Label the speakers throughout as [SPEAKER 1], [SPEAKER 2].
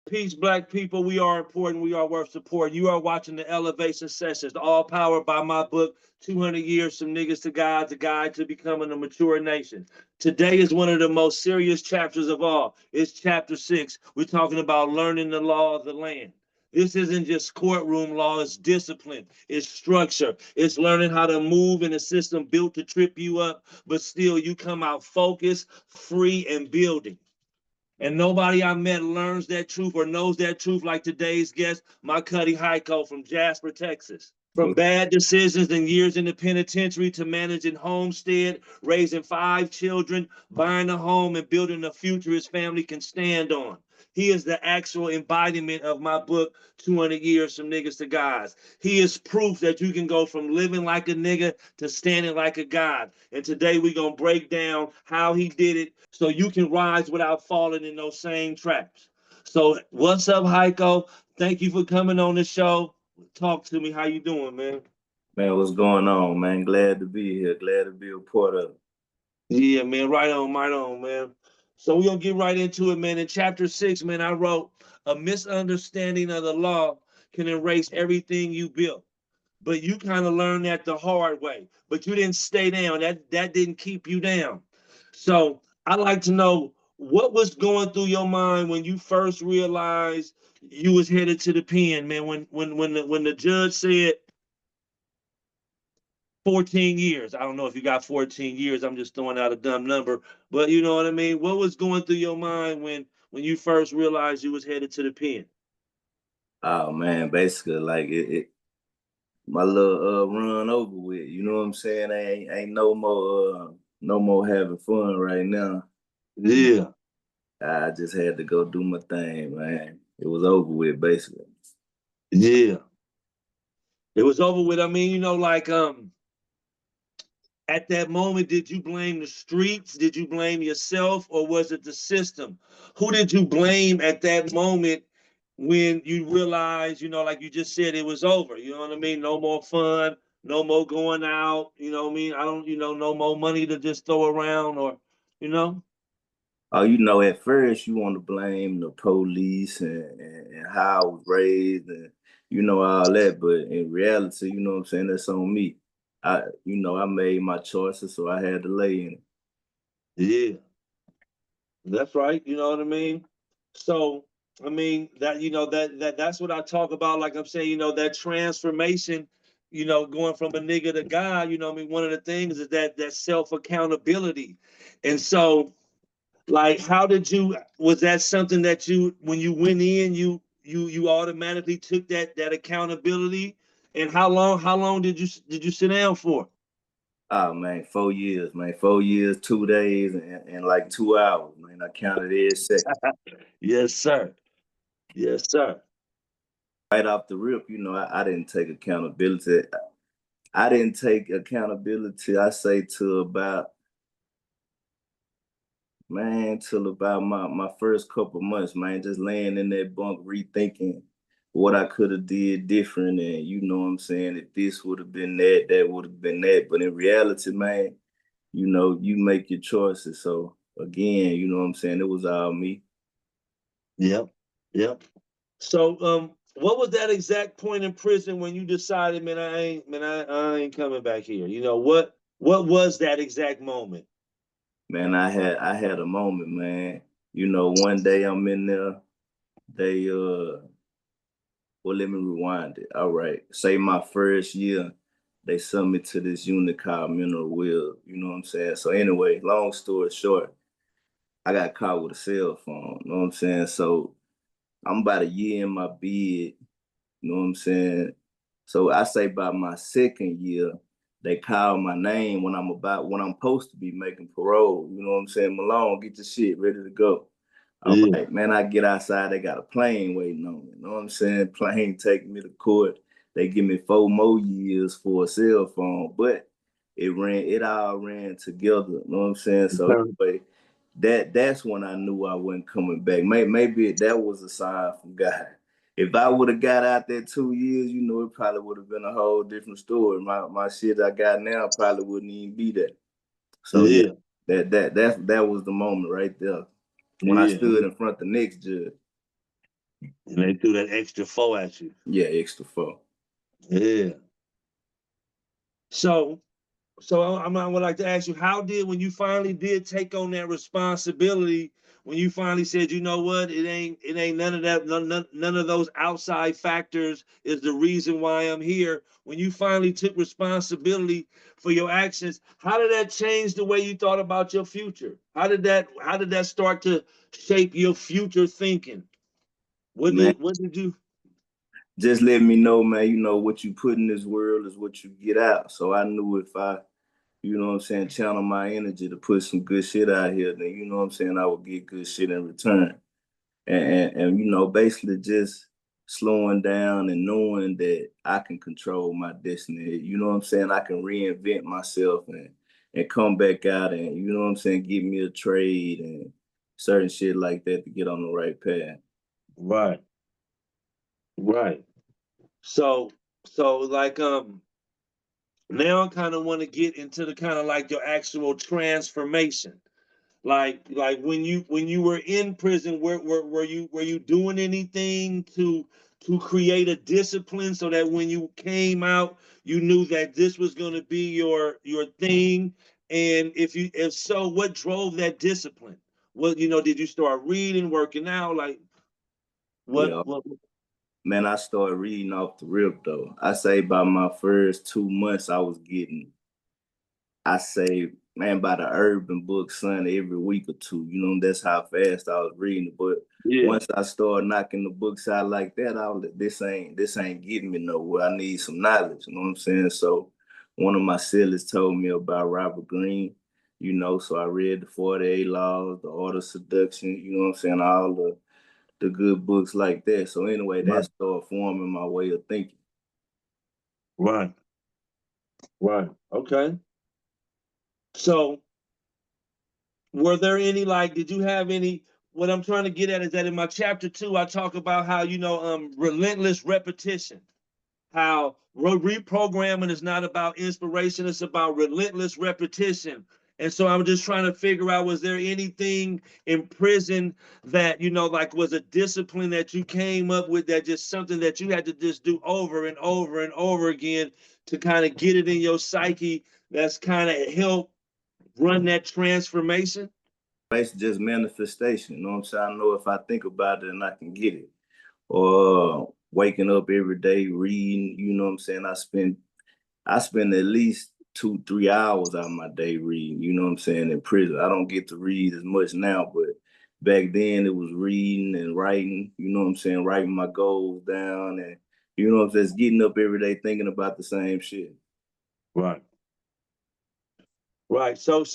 [SPEAKER 1] Peace, black people. We are important. We are worth support. You are watching the Elevation Sessions, all powered by my book, 200 Years from Niggas to God, the Guide to Becoming a Mature Nation. Today is one of the most serious chapters of all. It's chapter 6. We're talking about learning the law of the land. This isn't just courtroom law, it's discipline, it's structure, it's learning how to move in a system built to trip you up, but still you come out focused, free, and building. And nobody I met learns that truth or knows that truth like today's guest, my cuddy Hieko from Jasper, Texas. From bad decisions and years in the penitentiary to managing homestead, raising 5 children, buying a home, and building a future his family can stand on. He is the actual embodiment of my book, 200 Years from Niggas to Gods. He is proof that you can go from living like a nigga to standing like a god. And today we're going to break down how he did it so you can rise without falling in those same traps. So what's up, Hieko? Thank you for coming on the show. Talk to me. How you doing, man?
[SPEAKER 2] Man, what's going on, man? Glad to be here. Glad to be a part of it.
[SPEAKER 1] Yeah, man. Right on, man. So we're gonna get right into it, man. In chapter 6, man, I wrote a misunderstanding of the law can erase everything you built. But you kind of learned that the hard way. But you didn't stay down. That didn't keep you down. So I'd like to know what was going through your mind when you first realized you was headed to the pen, man. When the judge said 14 years. I don't know if you got 14 years. I'm just throwing out a dumb number, but you know what I mean? What was going through your mind when you first realized you was headed to the pen?
[SPEAKER 2] Oh man, basically like my little run over with. You know what I'm saying? Ain't no more having fun right now.
[SPEAKER 1] Yeah.
[SPEAKER 2] I just had to go do my thing, man. It was over with basically.
[SPEAKER 1] Yeah. It was over with. I mean, at that moment, did you blame the streets? Did you blame yourself, or was it the system? Who did you blame at that moment when you realized, like you just said, it was over? You know what I mean? No more fun, no more going out. You know what I mean? I don't, no more money to just throw around, or, you know?
[SPEAKER 2] Oh, at first you want to blame the police and how I was raised and all that, but in reality, you know what I'm saying, that's on me. I made my choices, so I had to lay in it.
[SPEAKER 1] Yeah, that's right. You know what I mean? So, I mean that that's what I talk about. Like I'm saying, that transformation, going from a nigga to God. You know what I mean? One of the things is that self accountability, and so like, how did you? Was that something that you, when you went in, you automatically took that accountability? And how long did you sit down for?
[SPEAKER 2] Oh man, 4 years, man. 4 years, 2 days, and like 2 hours, man. I counted every second.
[SPEAKER 1] Yes, sir. Yes, sir.
[SPEAKER 2] Right off the rip, I didn't take accountability. I didn't take accountability, I say, till about my first couple months, man. Just laying in that bunk, rethinking what I could have did different. And you know what I'm saying? If this would have been that, that would have been that. But in reality, man, you make your choices. So again, you know what I'm saying? It was all me.
[SPEAKER 1] Yep. Yep. So, what was that exact point in prison when you decided, man, I ain't coming back here? What was that exact moment?
[SPEAKER 2] Man, I had a moment, man. One day I'm in there, they well, let me rewind it. All right. Say my first year, they sent me to this unit called Mineral Will. You know what I'm saying? So anyway, long story short, I got caught with a cell phone. You know what I'm saying? So I'm about a year in my bid. You know what I'm saying? So I say by my second year, they call my name when I'm supposed to be making parole. You know what I'm saying? Malone, get your shit ready to go. All
[SPEAKER 1] Yeah.
[SPEAKER 2] right, man, I get outside, they got a plane waiting on me. You know what I'm saying? Plane taking me to court. They give me 4 more years for a cell phone, but it all ran together. You know what I'm saying? So anyway, that's when I knew I wasn't coming back. Maybe that was a sign from God. If I would have got out there 2 years, it probably would have been a whole different story. My shit I got now probably wouldn't even be there. So yeah,
[SPEAKER 1] Yeah.
[SPEAKER 2] that was the moment right there when I
[SPEAKER 1] Yeah.
[SPEAKER 2] stood in front of the next judge.
[SPEAKER 1] And they threw that extra 4 at you.
[SPEAKER 2] Yeah, extra 4.
[SPEAKER 1] Yeah. So I would like to ask you, how did, when you finally did take on that responsibility, when you finally said, you know what, it ain't none of that, none of those outside factors is the reason why I'm here. When you finally took responsibility for your actions, how did that change the way you thought about your future? How did that start to shape your future thinking? What
[SPEAKER 2] Man,
[SPEAKER 1] did you?
[SPEAKER 2] just let me know, man, you know, what you put in this world is what you get out. So I knew if I, you know what I'm saying, channel my energy to put some good shit out here, then you know what I'm saying, I would get good shit in return. And you know, basically just slowing down and knowing that I can control my destiny. You know what I'm saying? I can reinvent myself and come back out and, you know what I'm saying, give me a trade and certain shit like that to get on the right path.
[SPEAKER 1] Right, right. So like now I kind of want to get into the kind of like your actual transformation. Like when you were in prison, were you doing anything to create a discipline so that when you came out, you knew that this was going to be your thing? And if so, what drove that discipline? What, did you start reading, working out? Like
[SPEAKER 2] Yeah,
[SPEAKER 1] what
[SPEAKER 2] man, I started reading off the rip though. I say by my first 2 months, I say, man, by the urban book, son, every week or two. You know, that's how fast I was reading. But
[SPEAKER 1] Yeah,
[SPEAKER 2] once I started knocking the books out like that, I was like, this ain't getting me nowhere. I need some knowledge. You know what I'm saying? So one of my sellers told me about Robert Greene. You know, so I read the 48 Laws, the Art of Seduction. You know what I'm saying? All the good books like that. So anyway, that
[SPEAKER 1] right,
[SPEAKER 2] started forming my way of thinking.
[SPEAKER 1] right, right. Okay. So were there any, like, did you have any? What I'm trying to get at is that in my chapter 2, I talk about how, relentless repetition, how reprogramming is not about inspiration, it's about relentless repetition. And so I'm just trying to figure out, was there anything in prison that, like, was a discipline that you came up with, that just something that you had to just do over and over and over again to kind of get it in your psyche, that's kind of help run that transformation?
[SPEAKER 2] Basically just manifestation. You know what I'm saying? I know if I think about it and I can get it. Or waking up every day reading, you know what I'm saying? I spend at least 2-3 hours out of my day reading, you know what I'm saying, in prison. I don't get to read as much now, but back then it was reading and writing, you know what I'm saying, writing my goals down and you know what I'm saying, just getting up every day thinking about the same shit.
[SPEAKER 1] Right. Right. So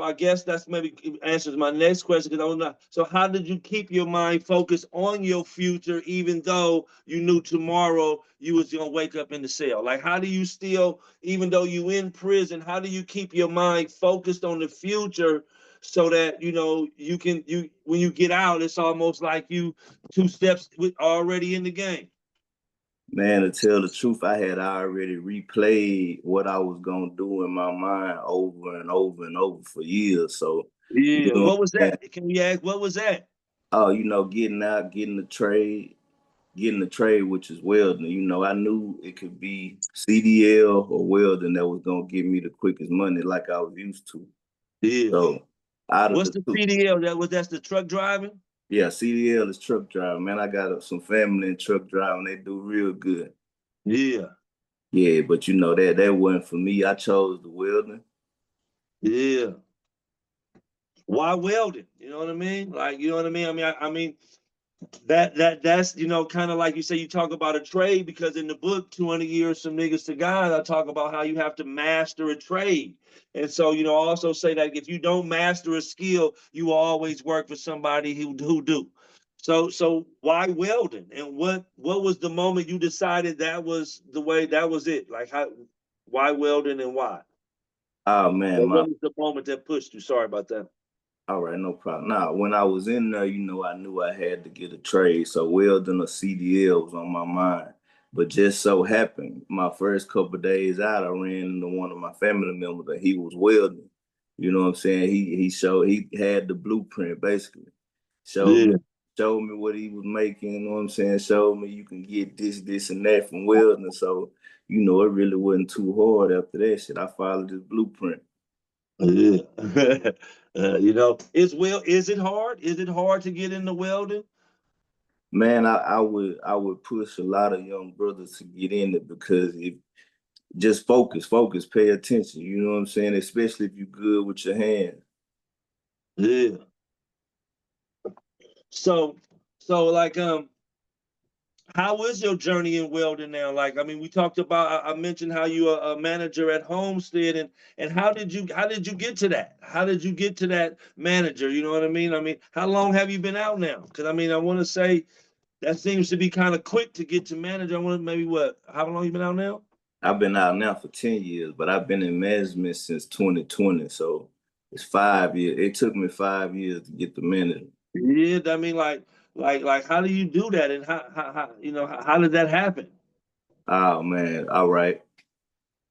[SPEAKER 1] I guess that's maybe answers my next question, because I was not. So how did you keep your mind focused on your future, even though you knew tomorrow you was gonna wake up in the cell? Like, how do you still, even though you in prison, how do you keep your mind focused on the future so that you when you get out, it's almost like you 2 steps already in the game.
[SPEAKER 2] Man, to tell the truth, I had already replayed what I was gonna do in my mind over and over and over for years. So, you
[SPEAKER 1] Yeah.
[SPEAKER 2] know what
[SPEAKER 1] What was
[SPEAKER 2] I'm saying?
[SPEAKER 1] that? Can we ask what was that?
[SPEAKER 2] Oh, you know, getting out, getting the trade, which is welding. You know, I knew it could be CDL or welding that was gonna give me the quickest money like I was used to.
[SPEAKER 1] Yeah.
[SPEAKER 2] So out of
[SPEAKER 1] What's
[SPEAKER 2] the
[SPEAKER 1] the
[SPEAKER 2] two,
[SPEAKER 1] CDL? That's the truck driving?
[SPEAKER 2] yeah, CDL is truck driving. Man, I got some family in truck driving. They do real good.
[SPEAKER 1] Yeah.
[SPEAKER 2] Yeah, but you know that wasn't for me. I chose the welding.
[SPEAKER 1] Yeah. Why welding? You know what I mean? Like, you know what I mean? I mean that's kind of like you say, you talk about a trade, because in the book 200 years from niggas to God, I talk about how you have to master a trade. And so, also say that if you don't master a skill, you will always work for somebody who do. So why welding? And what was the moment you decided that was the way, that was it? Like, why welding and why?
[SPEAKER 2] Oh man,
[SPEAKER 1] Or what was the moment that pushed you? Sorry about that.
[SPEAKER 2] all right, no problem. Now, when I was in there, you know, I knew I had to get a trade. So welding or CDL was on my mind. But just so happened, my first couple of days out, I ran into one of my family members and he was welding. You know what I'm saying? He had the blueprint basically. Showed me
[SPEAKER 1] Yeah.
[SPEAKER 2] showed me what he was making, you know what I'm saying? Showed me you can get this, and that from welding. So, you know, it really wasn't too hard after that shit. I followed his blueprint.
[SPEAKER 1] Yeah. You know, is it hard? Is it hard to get into welding?
[SPEAKER 2] Man, I would push a lot of young brothers to get in it because if just focus, pay attention. You know what I'm saying? Especially if you're good with your hands.
[SPEAKER 1] Yeah. So like how is your journey in welding now? Like, I mean, we talked about, I mentioned how you are a manager at Homestead, and how did you get to that? How did you get to that manager? You know what I mean? I mean, how long have you been out now? Because I mean, I want to say that seems to be kind of quick to get to manager. I want to maybe what? How long you been out now?
[SPEAKER 2] I've been out now for 10 years, but I've been in management since 2020. So it's 5 years. It took me 5 years to get the manager.
[SPEAKER 1] Yeah, I mean, like, how do you do that, and how you know how did that happen?
[SPEAKER 2] Oh man, all right.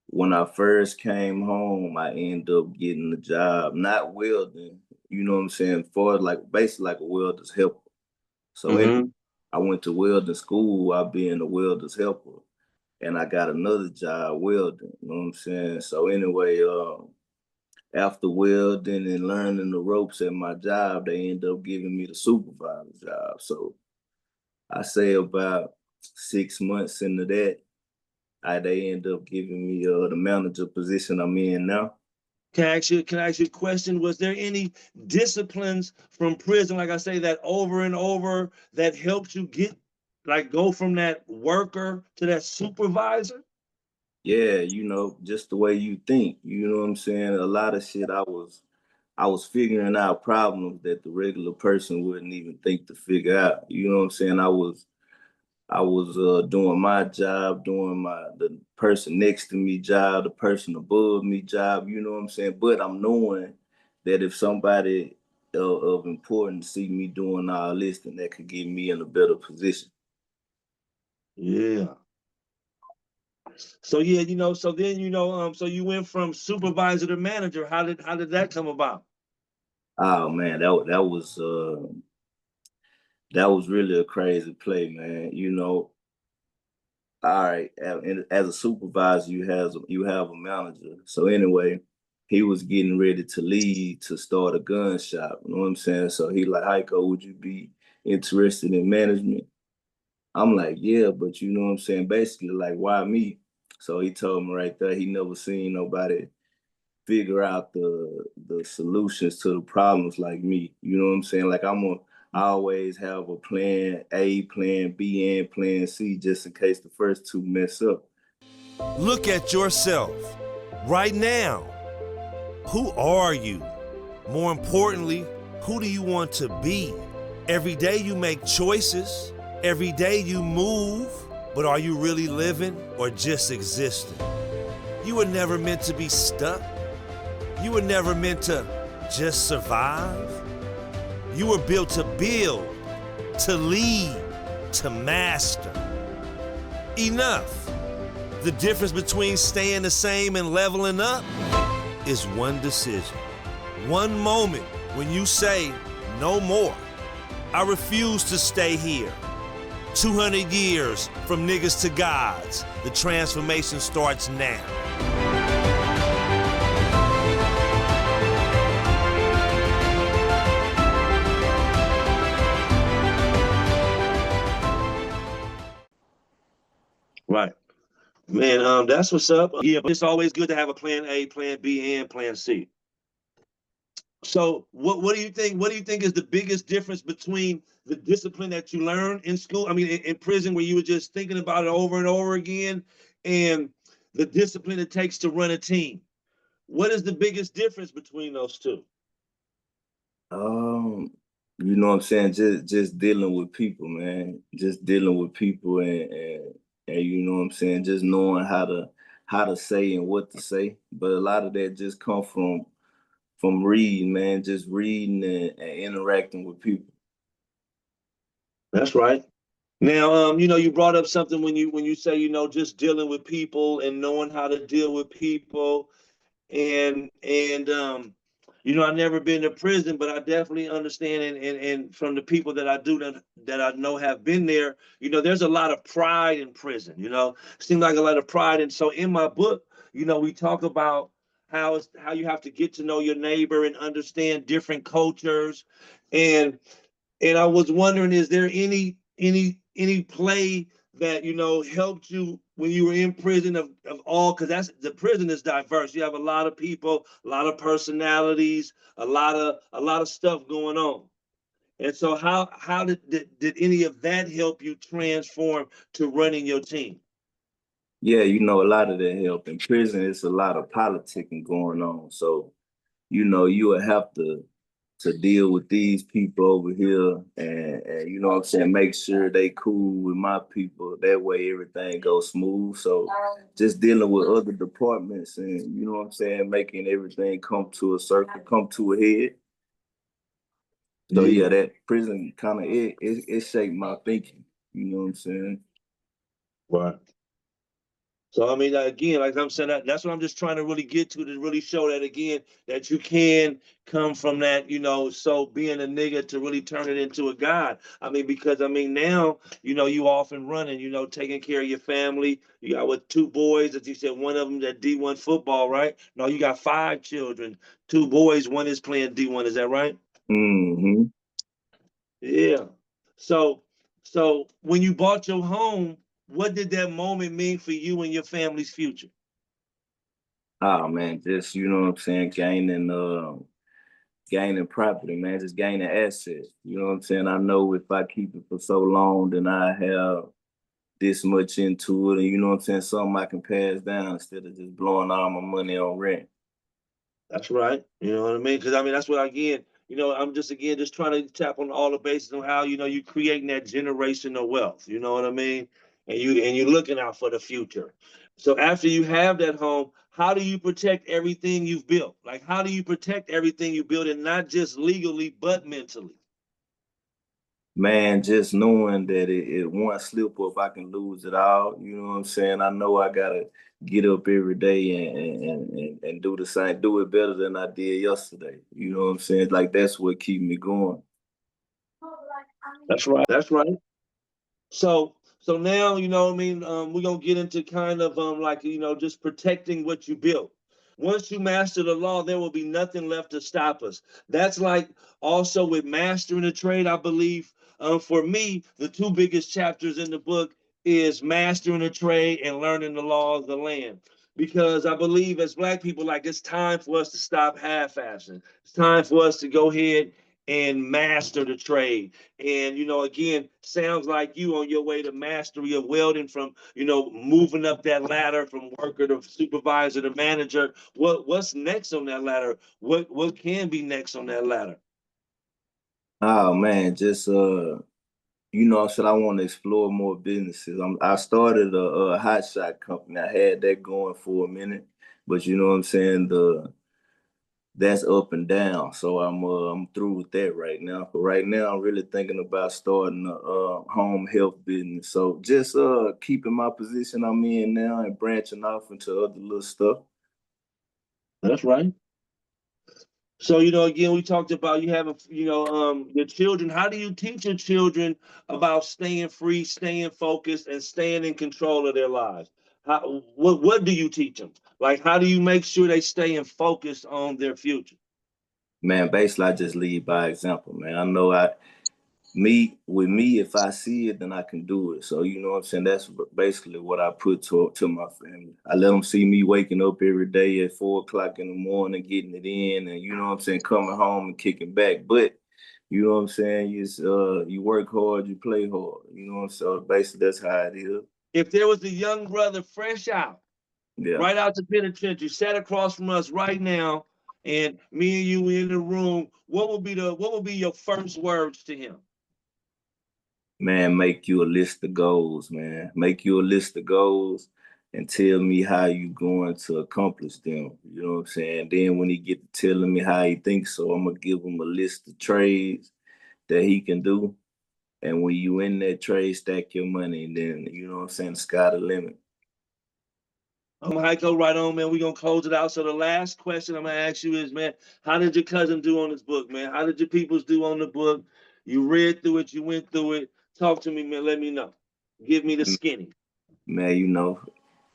[SPEAKER 2] When I first came home, I ended up getting a job, not welding, you know what I'm saying, for like basically like a welder's helper. So
[SPEAKER 1] Mm-hmm.
[SPEAKER 2] I went to welding school, I being a welder's helper, and I got another job welding, you know what I'm saying? So anyway, after welding and learning the ropes at my job, they ended up giving me the supervisor job. So I say about 6 months into that, they end up giving me the manager position I'm in now.
[SPEAKER 1] Can I ask you a question? Was there any disciplines from prison, like I say, that over and over that helped you get, like, go from that worker to that supervisor?
[SPEAKER 2] Yeah, you know, just the way you think, you know what I'm saying? A lot of shit I was figuring out problems that the regular person wouldn't even think to figure out. You know what I'm saying? I was doing my job, doing the person next to me job, the person above me job, you know what I'm saying? But I'm knowing that if somebody of importance see me doing all this, then that could get me in a better position.
[SPEAKER 1] Yeah. So yeah, you know, so then so you went from supervisor to manager. How did that come about?
[SPEAKER 2] Oh man, that was really a crazy play, man. You know, all right, as a supervisor, you have a manager. So anyway, he was getting ready to leave to start a gun shop. You know what I'm saying? So he like, Hieko, would you be interested in management? I'm like, yeah, but you know what I'm saying? Basically, like, why me? So he told me right there, he never seen nobody figure out the solutions to the problems like me. You know what I'm saying? Like I always have a plan A, plan B, and plan C just in case the first two mess up.
[SPEAKER 3] Look at yourself right now. Who are you? More importantly, who do you want to be? Every day you make choices. Every day you move. But are you really living or just existing? You were never meant to be stuck. You were never meant to just survive. You were built to build, to lead, to master. Enough. The difference between staying the same and leveling up is one decision. One moment when you say, no more. I refuse to stay here. 200 years from niggas to gods. The transformation starts now.
[SPEAKER 1] Right. Man, that's what's up. Yeah, but it's always good to have a plan A, plan B, and plan C. So what do you think? What do you think is the biggest difference between the discipline that you learn in school? I mean, in prison, where you were just thinking about it over and over again, and the discipline it takes to run a team. What is the biggest difference between those two?
[SPEAKER 2] Um, you know what I'm saying? Just dealing with people, man. Just dealing with people and you know what I'm saying, just knowing how to say and what to say. But a lot of that just come from reading, man, just reading and interacting with people.
[SPEAKER 1] That's right. Now, you brought up something when you say, just dealing with people and knowing how to deal with people, and I never been to prison, but I definitely understand, and from the people that I do that I know have been there, there's a lot of pride in prison. Seems like a lot of pride. And so in my book, we talk about how you have to get to know your neighbor and understand different cultures. And I was wondering, is there any play that helped you when you were in prison of all, because that's the prison is diverse. You have a lot of people, a lot of personalities, a lot of stuff going on. And so how did any of that help you transform to running your team?
[SPEAKER 2] Yeah, a lot of that help. In prison, it's a lot of politicking going on. So, you will have to deal with these people over here and you know what I'm saying, make sure they cool with my people. That way everything goes smooth. So just dealing with other departments and you know what I'm saying, making everything come to a circle, come to a head. So yeah, that prison kind of it shaped my thinking. You know what I'm saying?
[SPEAKER 1] Right. So I mean, again, like I'm saying, that's what I'm just trying to really get to really show that again, that you can come from that, so being a nigga to really turn it into a god. I mean, because now, you off and running, taking care of your family. You got with 2 boys, as you said, one of them that D1 football, right? No, you got 5 children, 2 boys, one is playing D1. Is that right?
[SPEAKER 2] Mm-hmm.
[SPEAKER 1] Yeah. So, so when you bought your home, what did that moment mean for you and your family's future?
[SPEAKER 2] Oh man, just you know what I'm saying, gaining property, man, just gaining assets. You know what I'm saying? I know if I keep it for so long, then I have this much into it, and you know what I'm saying, something I can pass down instead of just blowing all my money on rent.
[SPEAKER 1] That's right. You know what I mean? Because that's what again, I'm just trying to tap on all the bases on how you creating that generational wealth. You know what I mean? And you're looking out for the future. So after you have that home, how do you protect everything you've built? Like how do you protect everything you built, and not just legally but mentally?
[SPEAKER 2] Man, just knowing that it one slip up, I can lose it all. You know what I'm saying? I know I gotta get up every day and do the same, do it better than I did yesterday. You know what I'm saying? Like that's what keep me going.
[SPEAKER 1] That's right. That's right. So now, what I mean, we're gonna get into kind of like just protecting what you built. Once you master the law, there will be nothing left to stop us. That's like also with mastering the trade, I believe. For me, the 2 biggest chapters in the book is mastering the trade and learning the law of the land. Because I believe as Black people, like it's time for us to stop half-assing. It's time for us to go ahead and master the trade. And again, sounds like you on your way to mastery of welding, from moving up that ladder from worker to supervisor to manager. What's next on that ladder? What can be next on that ladder?
[SPEAKER 2] Oh man, just I said I want to explore more businesses. I started a hot shot company. I had that going for a minute, but you know what I'm saying, that's up and down. So I'm through with that right now. But right now I'm really thinking about starting a home health business. So just keeping my position I'm in now and branching off into other little stuff.
[SPEAKER 1] That's right. So, again, we talked about you having, your children. How do you teach your children about staying free, staying focused, and staying in control of their lives? What do you teach them? Like, how do you make sure they stay and focused on their future?
[SPEAKER 2] Man, basically I just lead by example, man. I know if I see it, then I can do it. So you know what I'm saying? That's basically what I put to my family. I let them see me waking up every day at 4 o'clock in the morning, getting it in, and you know what I'm saying, coming home and kicking back. But you know what I'm saying? You work hard, you play hard. You know what I'm saying? So basically that's how it is.
[SPEAKER 1] If there was a young brother fresh out,
[SPEAKER 2] Yeah.
[SPEAKER 1] right out the penitentiary, sat across from us right now, and me and you were in the room, what would be your first words to him?
[SPEAKER 2] Man, make you a list of goals, man. Make you a list of goals and tell me how you going to accomplish them. You know what I'm saying? Then when he get to telling me how he thinks so, I'm gonna give him a list of trades that he can do. And when you in that trade, stack your money, and then you know what I'm saying, the sky the limit.
[SPEAKER 1] Hieko, right on, man. We're gonna close it out. So the last question I'm gonna ask you is, man, how did your cousin do on this book, man? How did your peoples do on the book? You read through it, you went through it. Talk to me, man. Let me know. Give me the skinny.
[SPEAKER 2] Man, you know,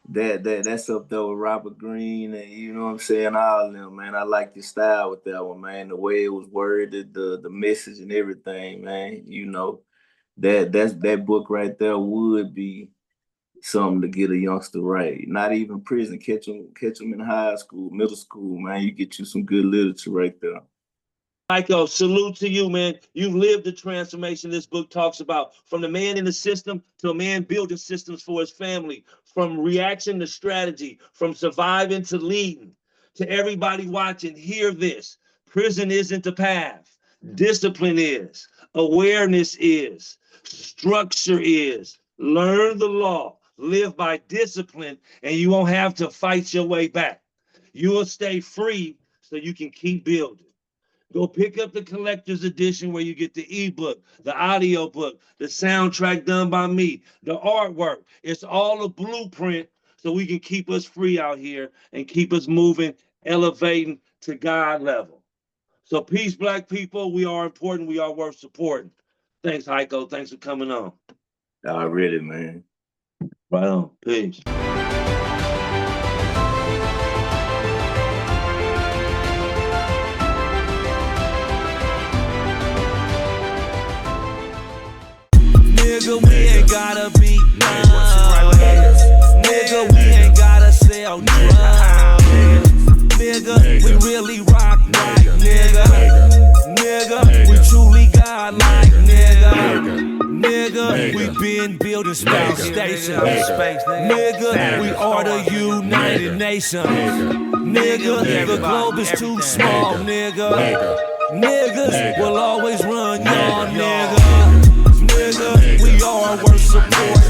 [SPEAKER 2] that's up there with Robert Greene and you know what I'm saying, all of them, man. I like your style with that one, man. The way it was worded, the message and everything, man. You know, that book right there would be something to get a youngster right. Not even prison, catch them in high school, middle school, man. You get you some good literature right there.
[SPEAKER 1] Hieko, salute to you, man. You've lived the transformation this book talks about, from the man in the system to a man building systems for his family, from reaction to strategy, from surviving to leading. To everybody watching, hear this. Prison isn't the path. Discipline is. Awareness is. Structure is. Learn the law. Live by discipline, and you won't have to fight your way back. You will stay free so you can keep building. Go pick up the collector's edition where you get the ebook, the audiobook, the soundtrack done by me, the artwork. It's all a blueprint so we can keep us free out here and keep us moving, elevating to God level. So peace, Black people. We are important. We are worth supporting. Thanks, Hieko. Thanks for coming on.
[SPEAKER 2] Already, man.
[SPEAKER 1] Right on. Peace.
[SPEAKER 3] Nigga, we ain't gotta be nice. Nigga, we ain't gotta sell drugs. Nigga, we really rock right, nigga. Nigga, we truly godlike, nigga. Nigga, we been building space stations. Nigga, we are the United Nations. Nigga, the globe is too small, nigga. Niggas will always run y'all, nigga. Nigga, we are worth support.